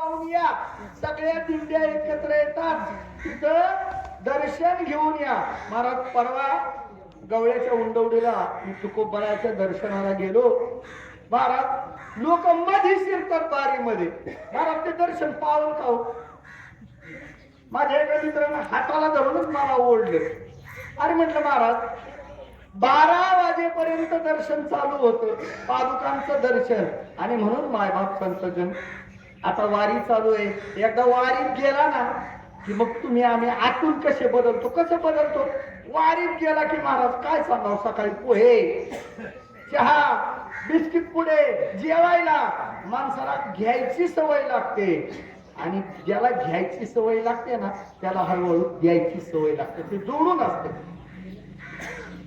पाहून या. सगळ्या दिंड्या एकत्र येतात, तिथं दर्शन घेऊन या. महाराज परवा गवळ्याच्या उंडवडीला मी तुकोबराच्या दर्शनाला गेलो. महाराज लोक मध्ये शिरतात बारीमध्ये. महाराज ते दर्शन पाहून का हो? माझ्या एका मित्रानं हाताला धरूनच मला ओढलं. अरे म्हटलं महाराज 12 वाजेपर्यंत दर्शन चालू होतं, पादुकांचं दर्शन. आणि म्हणून मायबाप संतजन आता वारी चालू आहे. एकदा वारीत गेला ना की मग तुम्ही आम्ही आतून कसे बदलतो, कसं बदलतो. वारीत गेला की महाराज काय सांगावं, सकाळी पोहे चहा बिस्किट पुढे जेवायला माणसाला घ्यायची सवय लागते. आणि ज्याला घ्यायची सवय लागते ना त्याला हळूहळू द्यायची सवय लागते. ते जोडून असते.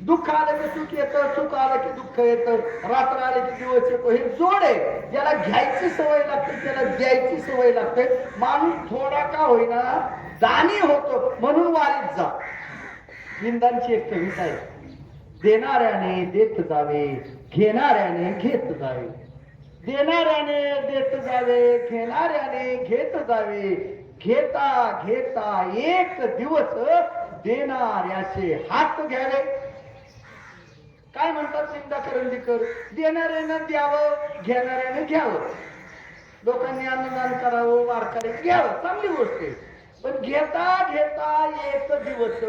दुःख आलं की सुख येतं, सुख आलं की दुःख येतं, रात्र आले की दिवस येतो. हे जोड आहे. ज्याला घ्यायची सवय लागते त्याला द्यायची सवय लागते. माणूस थोडा का होईना दानी होतो. म्हणून वारीत जा. विंदांची एक कविता आहे, देणाऱ्याने देत जावे, घेणाऱ्याने घेत जावे. देणाऱ्याने देत जावे, घेणाऱ्याने घेत जावे. घेता घेता एक दिवस देणाऱ्याचे हात घ्यावे. काय म्हणतात निंदा करंदीकर, देणाऱ्यानं द्यावं, घेणाऱ्याने घ्यावं. लोकांनी अन्नदान करावं, वारकरी घ्यावं, चांगली गोष्ट आहे. पण घेता घेता एक दिवस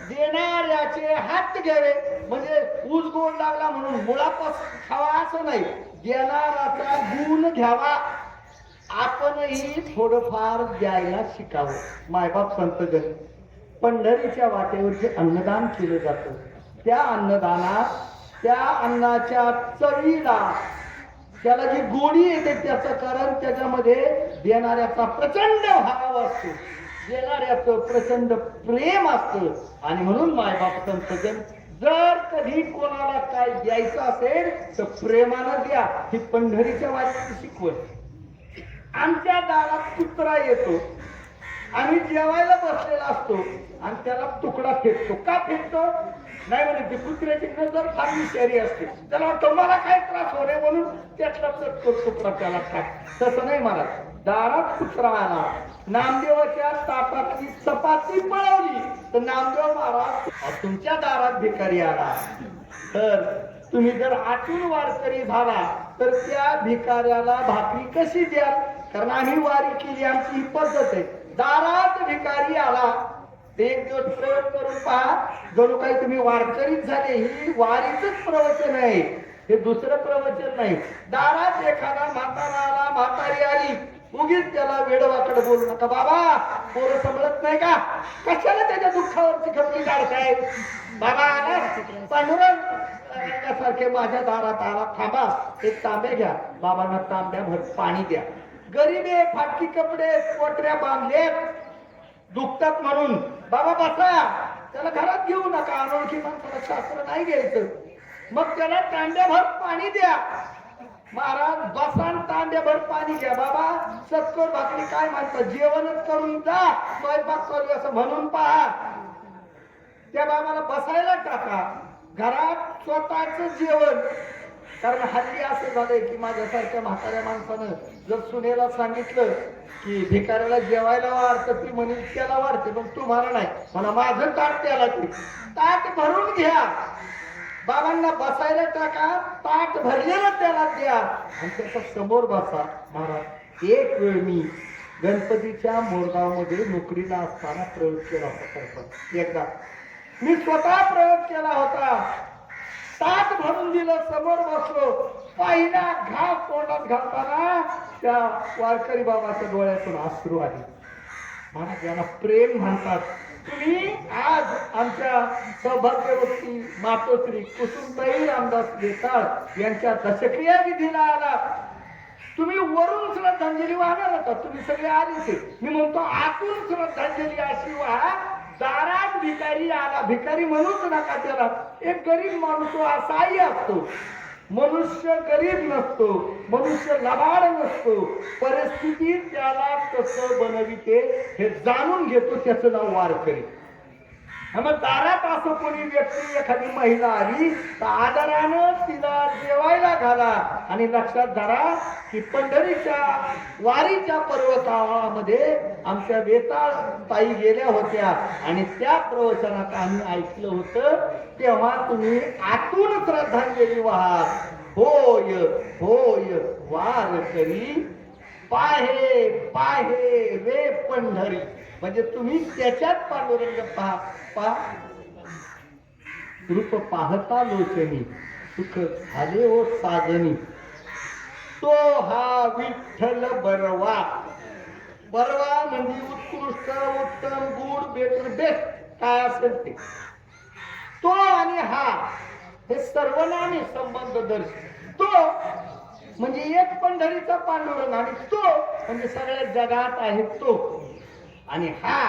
देणाऱ्याचे हात घ्यावे. म्हणजे ऊस गोड लागला म्हणून मुळापासून खावा असं नाही, देणाराचा गुण घ्यावा. आपणही थोडंफार द्यायला शिकावं. मायबाप संतजन पंढरीच्या वाटेवर जे अन्नदान केलं जातं त्या अन्नदानात त्या अन्नाच्या चवीला त्याला जी गोडी येते त्याचं कारण त्याच्यामध्ये देणाऱ्याचा प्रचंड भाव असतो, देणाऱ्याचं प्रचंड प्रेम असतं. आणि म्हणून मायबाप संतजन जर कधी कोणाला काय द्यायचं असेल तर प्रेमानं द्या. ही पंढरीच्या वाटेची शिकवण. आमच्या दारात कुत्रा येतो, आम्ही जेवायला बसलेला असतो आणि त्याला तुकडा फेकतो. का फेकतो? नाही म्हणे ती कुत्र्याची नजर फार विषारी असते, त्याला वाटतं मला काय त्रास हो रे म्हणून त्यातला तुकडा त्याला टाक. तसं नाही महाराज. दारात कुत्रा आला, नामदेवाच्या ताटातली चपाती पळवली तर नामदेव महाराज तुमच्या दारात भिकारी आला तर तुम्ही जर आतून वारकरी झाला तर त्या भिकाऱ्याला भाकरी कशी द्याल? कारण आम्ही वारी केली, आमची ही पद्धत आहे. दारात भिकारी आला एक दिवस प्रयोग करून पहा, जणू काही तुम्ही वारकरीच झाले. ही वारीच प्रवचन आहे, हे दुसरं प्रवचन नाही. दारात एखादा म्हातारा आला, म्हातारी आली, उगीच त्याला वेडवाकड बोलू नका. बाबा पोरं समजत नाही का? कशाला त्याच्या दुःखावरची खपली काढताय? बाबा आला पांडुरंग सारखे माझ्या दारात आला, थांबा एक तांब्या घ्या. बाबांना तांब्याभर पाणी द्या. गरीब आहे, फाटकी कपडे पोटऱ्या बांधले, दुखतात म्हणून. बाबा बसा, त्याला घरात घेऊ नका, अनोळखी माणसाला शास्त्र नाही घ्यायचं. मग त्याला तांब्याभर पाणी द्या. महाराज बसान तांब्याभर पाणी घ्या. बाबा सत्कर भाकरी काय म्हणतात, जेवणच करून जा, स्वयंपाक करू असं म्हणून पहा. त्या बाबाला बसायला टाका. घरात स्वतःच जेवण. कारण हल्ली असं झालंय की माझ्यासारख्या म्हाताऱ्या माणसानं जर सुनेला सांगितलं की भिकाऱ्याला जेवायला वाढतं, ती म्हणे त्याला वाढते पण तुम्हाला नाही म्हणा, माझं ताट त्याला ते. ताट भरून घ्या. बाबांना बसायला टाका, ताट भरलेलं त्याला द्या आणि त्याच्या समोर बसा. महाराज एक वेळ मी गणपतीच्या मोरगावमध्ये नोकरीला असताना प्रयोग केला होता. एकदा मी स्वतः प्रयोग केला होता. ताट भरून दिलं, समोर बसलो. पहिला घास तोंडात घालताना त्या वारकरी बाबाच्या डोळ्यातून अश्रू आले. महाराज याला प्रेम म्हणतात. तुम्ही आज आमच्या सौभाग्यवती मातोश्री कुसुमताई रामदास देसाळ यांच्या दशक्रिया विधीला आला. तुम्ही वरून श्रद्धांजली वाहणार होता, तुम्ही सगळे आले. मी म्हणतो आतून श्रद्धांजली अशी वाहा. दारात भिकारी आला, भिकारी म्हणूच नका त्याला. एक गरीब माणूस असाही असतो. मनुष्य गरीब नसतो, मनुष्य लबाड नसतो. परिस्थिती त्याला कसं बनविते हे जाणून घेतो, त्याचं नाव वारकरी. मग दारात असं कोणी व्यक्ती एखादी महिला आली तर आदरानं तिला जेवायला घाला. आणि लक्षात धरा की पंढरीच्या वारीच्या पर्वकाळामध्ये आमच्या वेताळ ताई गेल्या होत्या आणि त्या प्रवचनात आम्ही ऐकलं होतं. तेव्हा तुम्ही आतून श्रद्धांजली वाहात. होय होय वार करी पाहे पाहे रे पंढरी. म्हणजे तुम्ही त्याच्यात पांडुरंग पहा. रूप पाहता लोचनी सुख झाले हो साजनी. तो हा विठ्ठल बरवा. बरवा म्हणजे उत्कृष्ट उत्तम गुड बेटर बेस्ट काय असेल ते. तो आणि हा हे सर्वनामी संबंध दर्शक. तो म्हणजे एक पंढरीचा पांडुरंग आणि तो म्हणजे सगळ्या जगात आहे तो. आणि हा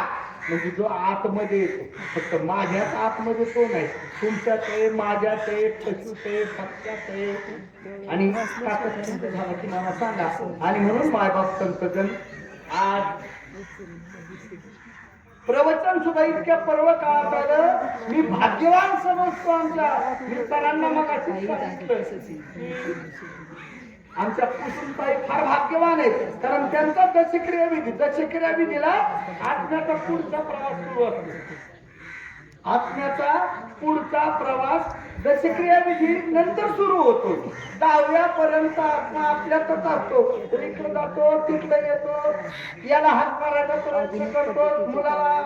म्हणजे जो आतमध्ये येतो. फक्त माझ्याच आतमध्ये तो नाही, तुमच्यात आहे, माझ्यात आहे, पशुत आहे, पक्षात आहे. आणि झाला की मला सांगा. आणि म्हणून मायबाप संतजन आज प्रवचन सुद्धा इतक्या पर्व काळात आलं. मी भाग्यवान समजतो आमच्या मित्रांना. मग आमच्या कुसुमताई फार भाग्यवान आहेत, कारण त्यांचा दशक्रिया विधीला आत्म्याचा पुढचा प्रवास सुरू असतो. आत्म्याचा पुढचा प्रवास दशक्रिया विधी नंतर सुरू होतो. 10व्या पर्यंत आत्मा आपल्यातच असतो. इकडे जातो, तिकडे येतो, याला हात मारायचा प्रयत्न करतो, मुलाला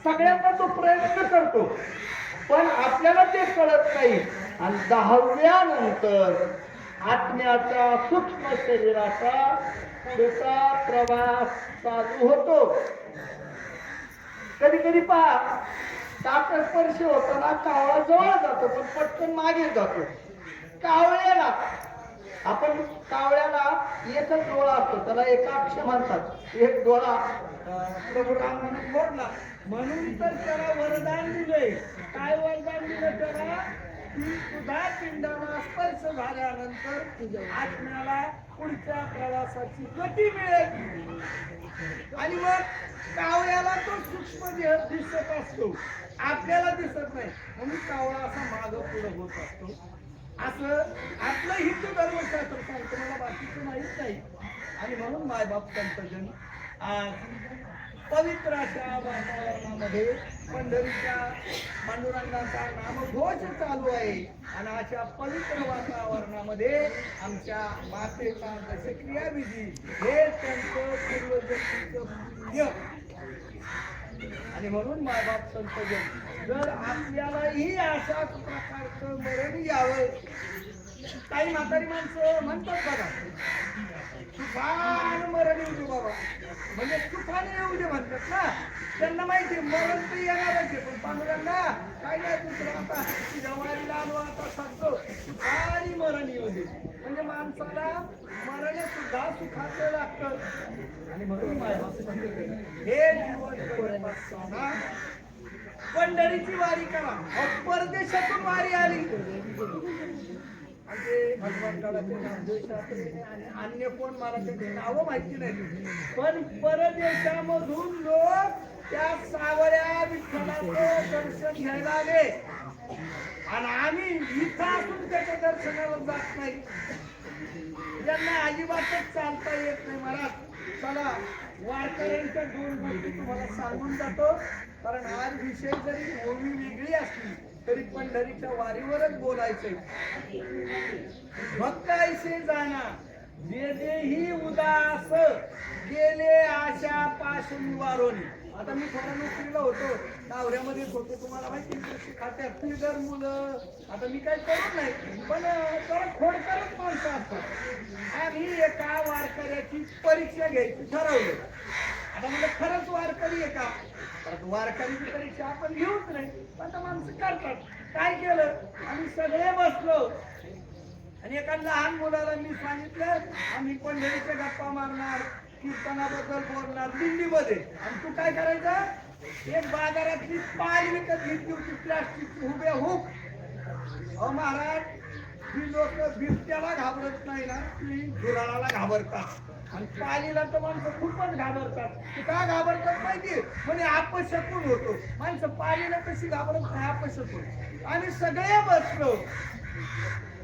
सगळ्यांना तो प्रयत्न करतो. पण आपल्याला ते कळत नाही. आणि 10व्या नंतर आत्म्याचा सूक्ष्म शरीराचा पुढचा प्रवास चालू होतो. कधी कधी पहा ताकद स्पर्श होताना कावळा जवळ जातो पण पटकन मागे जातो. कावळ्याला आपण कावळ्याला एकच डोळा असतो, त्याला एकाक्ष म्हणतात. एक डोळा प्रभू राम म्हणून मोडला म्हणून तर त्याला वरदान दिलंय. काय वरदान दिलं त्याला? तुझा पिंडाला स्पर्श झाल्यानंतर आत्म्याला पुढच्या प्रवासाची गती मिळेल. आणि मग कावळ्याला तो सूक्ष्म देह दिसत असतो, आपल्याला दिसत नाही, म्हणून कावळा असा माग पुढे होत असतो. असं आपलं हिंदू धर्मशास्त्र सांगतं, मला बाकीचं माहीत नाही. आणि म्हणून मायबाप संतजन आज पवित्र अशा वातावरणामध्ये पंढरीच्या पांडुरंगाचा नामघोष चालू आहे. आणि अशा पवित्र वातावरणामध्ये आमच्या मातेचा दशक्रिया विधी हे त्यांचं पूर्वजन्मीचं पुण्य. आणि म्हणून मायबाप संतजन जर आपल्यालाही अशाच प्रकारचं मरण यावं. काही म्हातारी माणसं म्हणतात बघा, सुखान मरण येऊ दे बाबा, म्हणजे सुखाने येऊ दे म्हणतात ना. त्यांना माहिती मरण तर येणारच आहे, पण पांडुरंगा काय नाही दुसरं आता जवारीला आलो आता सांगतो सुखाने मरण येऊ दे. म्हणजे माणसाला मरण सुद्धा सुखाचं लागतं. आणि म्हणून हे जीवन पंढरीची वारी करा. परदेशातून वारी आली म्हणजे भगवंताचे नामदेव अन्य कोण मला त्याची नावं माहिती नाही, पण परदेशामधून लोक त्या सावळ्या विठ्ठलाचं दर्शन घ्यायला आले. आणि आम्ही इथं असून त्याच्या दर्शनाला जात नाही. ज्यांना अजिबातच चालता येत नाही. मला चला वारकऱ्यांच्या 2 गोष्टी तुम्हाला सांगून जातो, कारण आज विषय जरी ओवी वेगळी असली तरी पंढरीच्या वारीवरच बोलायचंय. भक्त ऐसे जाना जे देही उदास गेले आशा पासून वारोनी. आता मी थोडा नोकरीला होतो, टावऱ्यामध्येच होतो, तुम्हाला माहिती कृषी खात्यात फिगर मुलं. आता मी काय करत नाही, पण जरा खोडकरच माणसं असतात. आम्ही एका वारकऱ्याची परीक्षा घ्यायची ठरवलं. आता म्हणजे खरंच वारकरी आहे का? वारकरीची परीक्षा आपण घेऊच नाही, आता माणसं करतात. काय केलं, आम्ही सगळे बसलो आणि एका लहान मुलाला मी सांगितलं आम्ही पंढरीच्या गप्पा मारणार, कीर्तनाबद्दल बोलणार दिल्लीमध्ये. आणि तू काय करायचं, एक बाजारातली पाय विकत घेतली होती प्लास्टिकची उभ्या हुक. अहो महाराज, ही लोक बिबट्याला घाबरत नाही ना, ती झुरळाला घाबरतात. आणि पालीला तर माणसं खूपच घाबरतात. ते का घाबरतात माहिती? म्हणजे अपशकुन होतो. माणसं पालीला कशी घाबरत नाही? अपशकुन. आम्ही सगळे बसलो,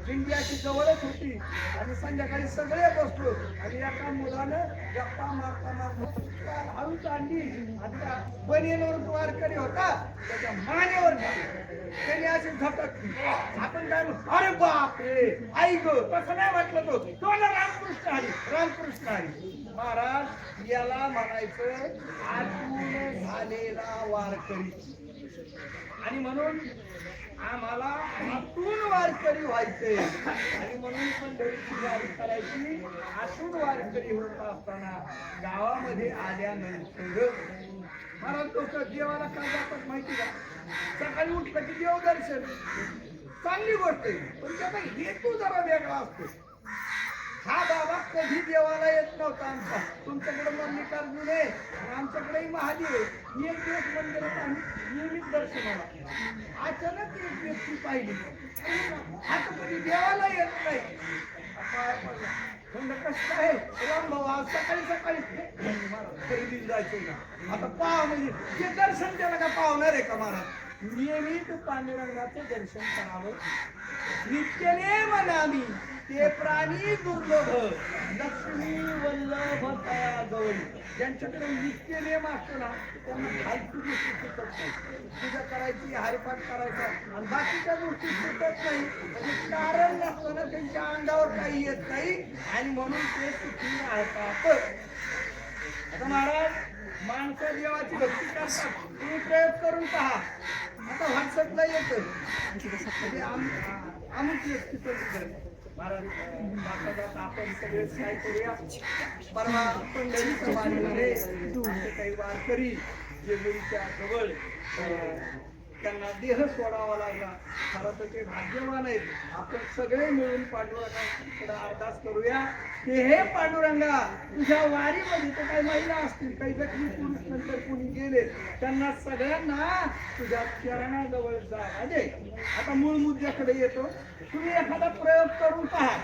दिंडी अशी जवळच होती आणि संध्याकाळी सगळे बसलो आणि एका मुलानं गप्पा मारता मारता हळूच आणली आणि त्या बनियेवर वारकरी होता त्याच्या मानेवर त्यांनी अशी झटकली. आपण काय अरे बाप रे आई ग, तसं नाही म्हटलं. तो ना रामकृष्ण हरी, रामकृष्ण हरी. महाराज याला म्हणायचं आतून झालेला वारकरी. आणि म्हणून आम्हाला आतून वारकरी व्हायचे आणि म्हणून पंढरीची वारी करायची. आतून वारकरी होत असताना गावामध्ये आल्यानंतर महाराज लोक देवाला काय जातात माहिती का? सकाळी उठलं की देवदर्शन चांगली गोष्ट आहे, पण त्याचा हेतू जरा वेगळा असतो. हा बाबा कधी देवाला येत नव्हता आमचा. तुमच्याकडे मल्लिकार्जुन आहे, आमच्याकडेही महादेव आहे. एक दिवस मंदिरात आम्ही नियमित दर्शनाला अचानक एक व्यक्ती पाहिली, आता कधी देवाला येत नाही. कसं आहे राम भाऊ, आज सकाळी सकाळी खरेदीला जायचं ना, आता पाव म्हणजे ते दर्शन त्याला का पावणार आहे का महाराज? नियमित पांडुरंगाचं दर्शन करावं. नित्यनेम नामी ते प्राणी दुर्लभ, लक्ष्मी वल्लभ तया गवळी. ज्यांच्याकडे नित्यनेम असतो ना त्यांना खालची गोष्टी सुटत नाही. पूजा करायची, हरिपाठ करायचा आणि बाकीच्या गोष्टी सुटत नाही. म्हणजे कारण नसताना त्यांच्या अंगावर काही येत नाही आणि म्हणून ते सुखी राहतात. आता महाराज माणसं देवाची भक्ती करतात. तुम्ही प्रयोग करून पहा. आता व्हॉट्सअपला येतं अमुक व्यक्ती महाराज जाता आपण सगळे काय करूया, परवा पंढरीच्या वारीमध्ये काही वारकरी जेजुरीच्या जवळ त्यांना देह सोडावा लागला. खरं तर ते भाग्यवान आहेत. आपण सगळे मिळून पांडुरंगाकडे अरदास करूया की हे पांडुरंगा, तुझ्या वारीमध्ये तर काही महिला असतील, काही जखमी पुरुष नंतर कुणी गेले, त्यांना सगळ्यांना तुझ्या चरणाजवळ जागा दे. आता मूळ मुद्द्याकडे येतो. तुम्ही एखादा प्रयोग करून पहा.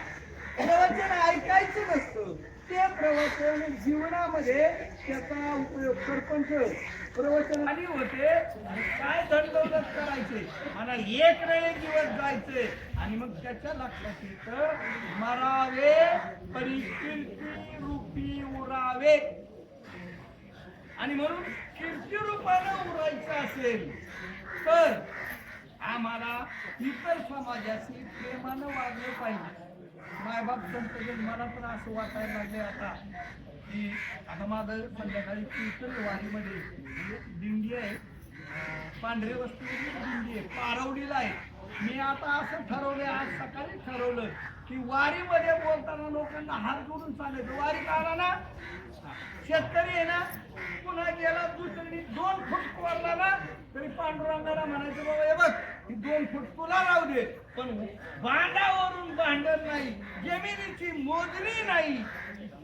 प्रवचन ऐकायचं नसतं, ते प्रवचन जीवनामध्ये त्याचा उपयोग. सरपंच प्रवचन आली होते, काय दंडवत करायचे आणि एक वेळे दिवस जायचे आणि मग त्याच्या लक्षात येतं मरावे परिकीर्ती रूपी उरावे. आणि म्हणून कीर्ती रूपानं उरायचं असेल तर आम्हाला इतर समाजाशी प्रेमानं वागलं पाहिजे. मायबाप संत मला तर असं वाटायला लागले आता की आता माझं संध्याकाळी कीर्तन वारीमध्ये दिंडी आहे, पांढरे वस्तीची दिंडी आहे, पारवडीला आहे. मी आता असं ठरवलं, आज सकाळी ठरवलं की वारीमध्ये बोलताना लोकांना हात जोडून चालायचं. वारीत आला ना शेतकरी आहे ना, पुन्हा गेला दुसरी 2 फूट वरला ना तरी पांडुरंगाला म्हणायचं बाबा हे बघ ही 2 फूट तुला राहू दे, पण बांधावरून भांडण नाही, जमिनीची मोजणी नाही.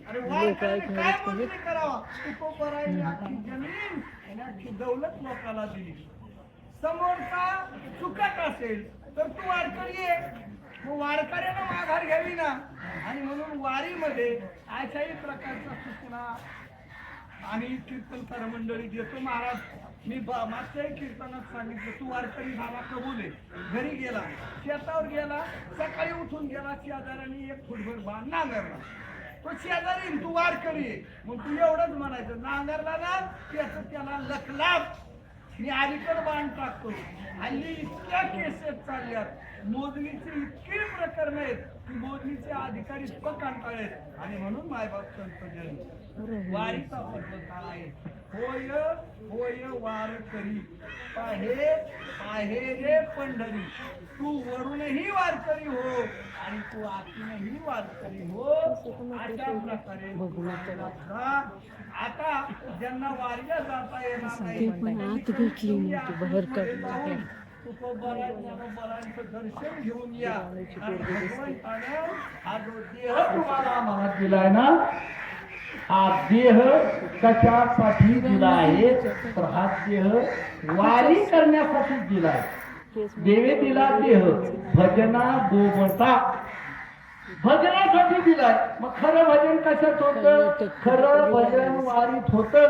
अरे वारकऱ्याने काय मोजणी करावा? तो बराई अख्खी जमीन आणि अख्खी दौलत लोकाला दिली. समोरचा चुकत असेल तर तू वारकरी आहे, मग वारकऱ्यानं माघार घ्यावी ना. आणि म्हणून वारीमध्ये अशाही प्रकारच्या सूचना आणि कीर्तनकार मंडळी देतो. महाराज मी मागच्याही कीर्तनात सांगितलं, तू वारकरी झाला कबूल आहे. घरी गेला, शेतावर गेला, सकाळी उठून गेला, शेजाऱ्याने 1 फूटभर बाण नांगरला. तो शेजारी तू वारकरी आहे, मग तू एवढंच म्हणायचं नांगरला ना त्याचं त्याला लखलाभ. मी अलीकडे बाण टाकतो. हल्ली इतक्या केसेस चालल्यात, मोजणीचे इतके प्रकरण आहेत की मोजणीचे अधिकारी कंटाळलेत. आणि म्हणून मायबाप संत वारीचा पद्धत आहे, होय होय वारकरी पाहे पाहे रे पंढरी. तू वरूनही वारकरी हो आणि तू आतूनही वारकरी हो. अशा प्रकारे आता ज्यांना वारीला जाता येणार नाही दर्शन घेऊन या. हा जो देह तुम्हाला मनात दिलाय ना, हा देह कशासाठी दिला आहे तर हा देह वारी करण्यासाठी दिलाय. देवे दिला देह भजना गोमता. भजनासाठी दिलाय. मग खरं भजन कशात होतं? खरं भजन वारीत होतं.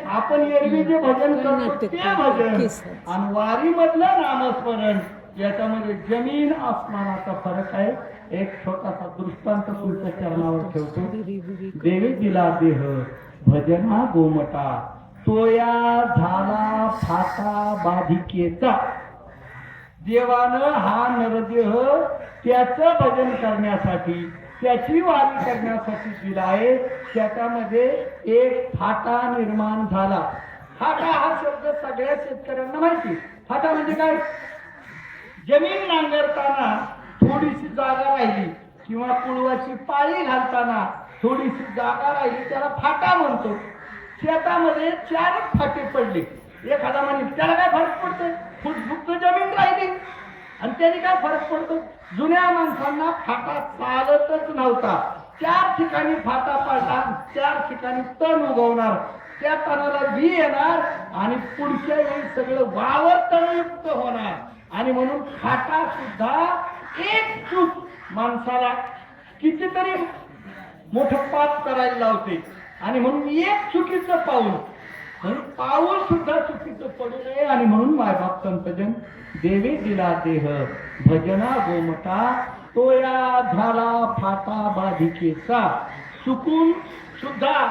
आपण एरवी जे भजन करतो ते भजन आणि वारी मधलं नामस्मरण याच्यामध्ये जमीन आसमानाचा फरक आहे. एक छोटासा दृष्टांत तुमच्या चरणावर ठेवतो. देवी दिला देह भजना गोमटा, तोया झाला फाटा बाधिकेचा. देवानं हा नरदेह त्याचं भजन करण्यासाठी, त्याची वारी करण्यासाठी दिला आहे. त्याच्यामध्ये एक फाटा निर्माण झाला. फाटा हा शब्द सगळ्या शेतकऱ्यांना माहिती. फाटा म्हणजे काय? जमीन नांगरताना थोडीशी जागा राहिली किंवा पुळवाची पाळी घालताना थोडीशी जागा राहिली त्याला फाटा म्हणतो. शेतामध्ये 4 फाटे पडले. एखादा म्हणजे त्याला काय फरक पडतो? फक्त जमीन राहिली आणि त्याने काय फरक पडतो? जुन्या माणसांना फाटा चालतच नव्हता. 4 ठिकाणी फाटा पडला, 4 ठिकाणी तण उगवणार, त्या तणाला बी येणार आणि पुढच्या वेळी सगळं वावर तणयुक्त होणार. आणि म्हणून फाटा सुद्धा एक चूक माणसाला कितीतरी मोठं पाप करायला लावते. आणि म्हणून एक चुकीचं पाऊल सुद्धा चुकीचं पडू नये. आणि म्हणून मायबाप संतजन देवी दिला देह भजना गोमटा, तोया झाला फाटा बाधिकेचा. चुकून सुद्धा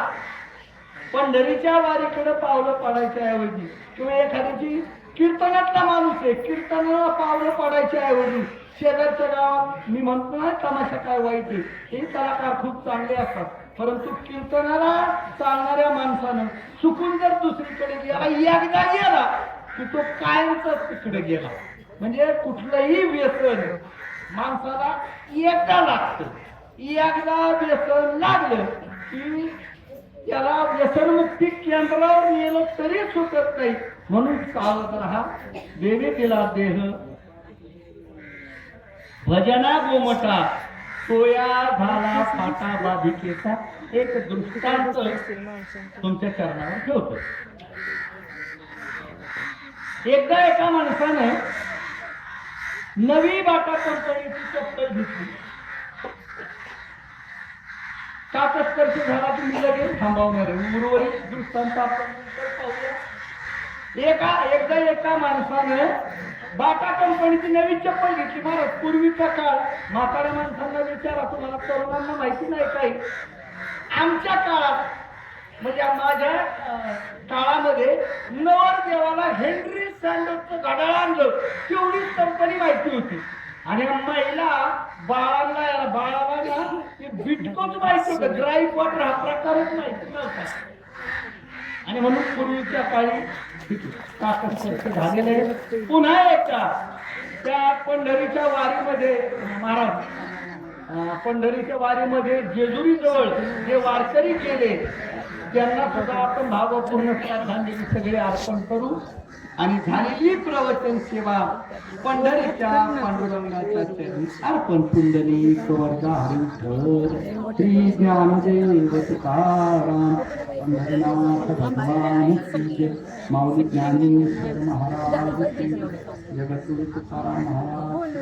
पंढरीच्या वारीकडे पावलं पडायच्या ऐवजी किंवा एखाद्याची कीर्तनातला माणूस आहे, कीर्तनाला पावलं पडायच्या ऐवजी शेजारच्या गावात, मी म्हणतो ना तमाशा काय वाईट आहे, हे कलाकार खूप चांगले असतात, परंतु कीर्तनाला चालणाऱ्या माणसानं चुकून जर दुसरीकडे गेला, एकदा गेला की तो कायमचाच तिकडे गेला. म्हणजे कुठलंही व्यसन माणसाला एकदा लागतं. एकदा व्यसन लागलं की त्याला व्यसनमुक्ती केंद्रावर नेलं तरी सुटत नाही. म्हणून चालत राहा. देवी दिला देह भजना गोमटा, तोया झाला फाटा बाधिकेचा. एक दृष्टांत तुमच्या चरणावर ठेवतो. एकदा एका माणसाने नवी बाटा कंपनीची चप्पल घेतली. 7 वर्ष झाला की मी लगेच थांबवणार आहे. उर्वरित दृष्टांत आपण पाहूया. एकदा एका माणसाने बाटा कंपनीची नवी चप्पल घेतली. महाराज, पूर्वीचा काळ, म्हाताऱ्या माणसांना विचारा, तुम्हाला तरुणांना माहिती नाही काही. आमच्या काळात म्हणजे माझ्या काळामध्ये नवरदेवाला हेनरी सँडर्सचं घड्याळ आणलं, तेवढीच कंपनी माहिती होती. आणि महिला बाळाला ना ते बिटकोच माहिती होतं, ड्राय वॉटर हा प्रकारच माहिती नव्हता. आणि म्हणून पूर्वीच्या काळी झालेले. पुन्हा एकदा त्या पंढरीच्या वारीमध्ये महाराज, पंढरीच्या वारीमध्ये जेजुरी जवळ जे वारकरी गेले त्यांना सुद्धा आपण भावपूर्ण श्रद्धांजली सगळे अर्पण करू. आणि झालेली प्रवचन सेवा पंढरीच्या पांडुरंगाच्या चरणी अर्पण. कुंडली कवरदा हरिहर श्री ज्ञानदेव तुकाराम पंढरीनाथ भगवान की माऊली ज्ञानेश्वर महाराज की जगद्गुरु तुकाराम महाराज.